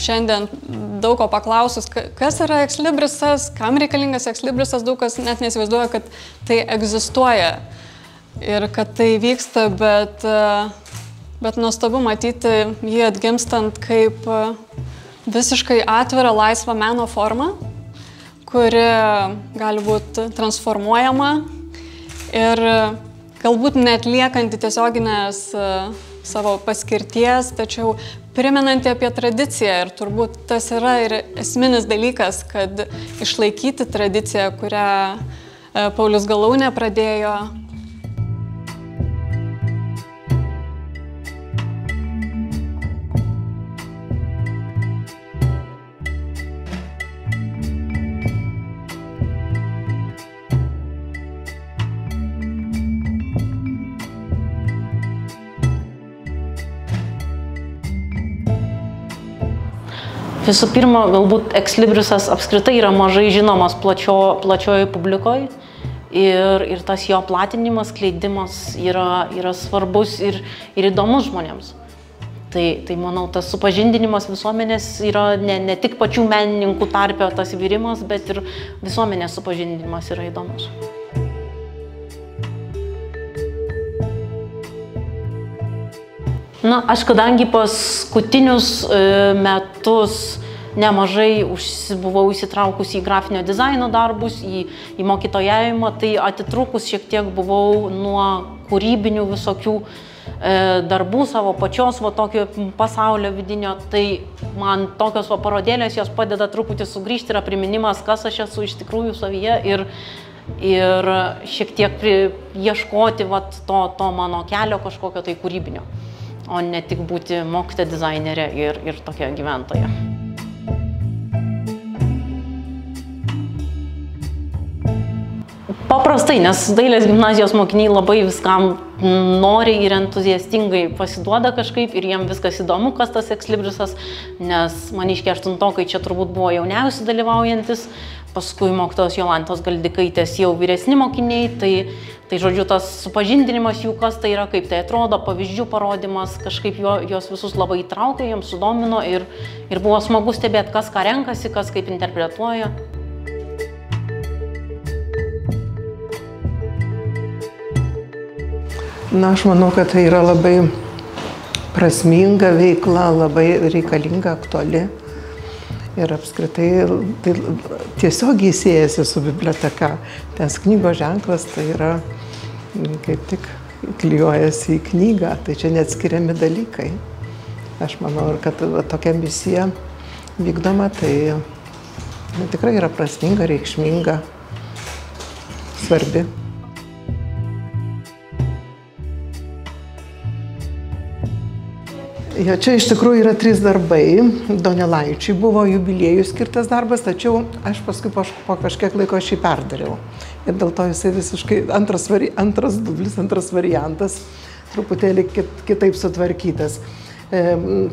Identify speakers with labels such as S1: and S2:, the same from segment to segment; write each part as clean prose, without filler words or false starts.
S1: šiandien daug ko paklausus, kas yra ekslibrisas, kam reikalingas ekslibrisas, daug kas net neįsivaizduoja, kad tai egzistuoja ir kad tai vyksta, bet nuostabu matyti jį atgimstant kaip visiškai atvirą laisvą meno formą, kuri gali būti transformuojama ir galbūt neatliekanti tiesioginės savo paskirties, tačiau primenanti apie tradiciją ir turbūt tas yra ir esminis dalykas, kad išlaikyti tradiciją, kurią Paulius Galaunė pradėjo.
S2: Visų pirma, galbūt ekslibrisas apskritai yra mažai žinomas plačioje publikoje ir tas jo platinimas, skleidimas yra svarbus ir įdomus žmonėms. Tai manau, tas supažindinimas visuomenės yra ne tik pačių menininkų tarpe tas vyrimas, bet ir visuomenės supažindinimas yra įdomus. Na, aš kadangi paskutinius metus nemažai buvau įsitraukusi į grafinio dizaino darbus, į mokytojavimą, tai atitrūkus šiek tiek buvau nuo kūrybinių visokių darbų savo pačios tokio pasaulio vidinio, tai man tokios parodėlės jos padeda truputį sugrįžti, yra priminimas, kas aš esu iš tikrųjų savyje ir šiek tiek ieškoti to mano kelio kažkokio tai kūrybinio, o ne tik būti mokytoja, dizainerė ir tokia gyventoja. Paprastai, nes dailės gimnazijos mokiniai labai viskam noriai ir entuziastingai pasiduoda kažkaip ir jiem viskas įdomu, kas tas ekslibrisas, nes maniškiai 8-okai čia turbūt buvo jauniausi dalyvaujantis, paskui mokytojos Jolantos Galdikaitės jau vyresni mokiniai, tai žodžiu, tas supažindinimas jų, kas tai yra, kaip tai atrodo, pavyzdžių parodimas, kažkaip jos visus labai įtraukė, jiems sudomino ir buvo smagu stebėti, kas ką renkasi, kas kaip interpretuoja.
S3: Na, aš manau, kad tai yra labai prasminga veikla, labai reikalinga, aktuali. Ir apskritai tai tiesiogiai siejasi su biblioteka. Nes knygos ženklas tai yra kaip tik klijuojasi į knygą, tai čia neatskiriami dalykai. Aš manau, kad tokia misija vykdoma, tai tikrai yra prasminga, reikšminga, svarbi. Jo, čia iš tikrųjų yra 3 darbai. Donelaičiui buvo jubiliejui skirtas darbas, tačiau aš paskui po kažkiek laiko aš jį perdariau. Ir dėl to jisai visiškai antras dublis, antras variantas, truputėlį kitaip sutvarkytas.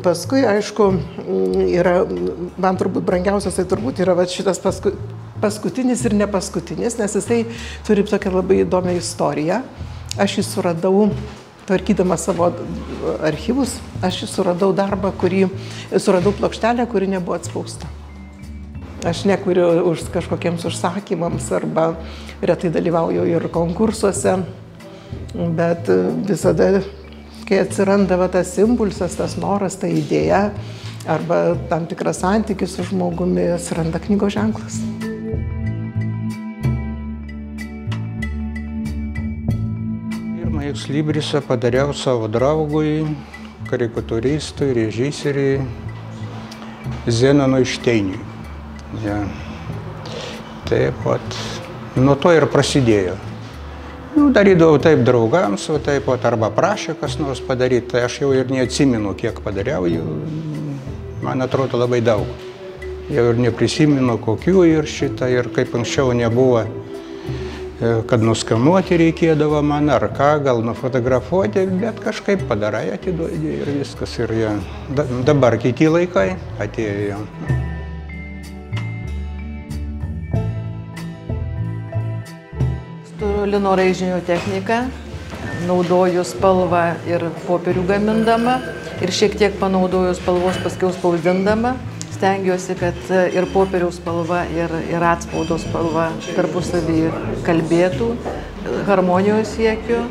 S3: Paskui, aišku, yra, man turbūt brangiausias, tai turbūt yra šitas paskutinis ir nepaskutinis, nes jisai turi tokią labai įdomią istoriją. Aš jį suradau tvarkydama savo archyvus, aš suradau darbą, suradau plokštelę, kuri nebuvo atspausta. Aš nekuriu už kažkokiems užsakymams arba retai dalyvauju ir konkursuose, bet visada, kai atsiranda tas impulsas, tas noras, ta idėja arba tam tikras santykis su žmogumi, atsiranda knygos ženklas.
S4: Ekslibrisą padariau savo draugui, karikatūristui, režisieriui Zenonui Šteiniui. Ja. Taip, nuo to ir prasidėjo. Darydavau taip draugams, taip, arba prašė kas nors padaryti, tai aš jau ir neatsimenu, kiek padariau, man atrodo labai daug. Jau ir neprisimenu kokių ir šitą, ir kaip anksčiau nebuvo, kad nuskanuoti reikėdavo man, ar ką, gal nufotografuoti, bet kažkaip padarai, atiduodi ir viskas. Ir dabar kiti laikai atėjo.
S5: Turiu lino raižinio techniką, naudoju spalvą ir popierių gamindama ir šiek tiek panaudoju spalvos paskiau spausdindama. stengiuosi, kad ir popieriaus spalva, ir atspaudo spalva tarpusavį kalbėtų, harmonijos siekiu.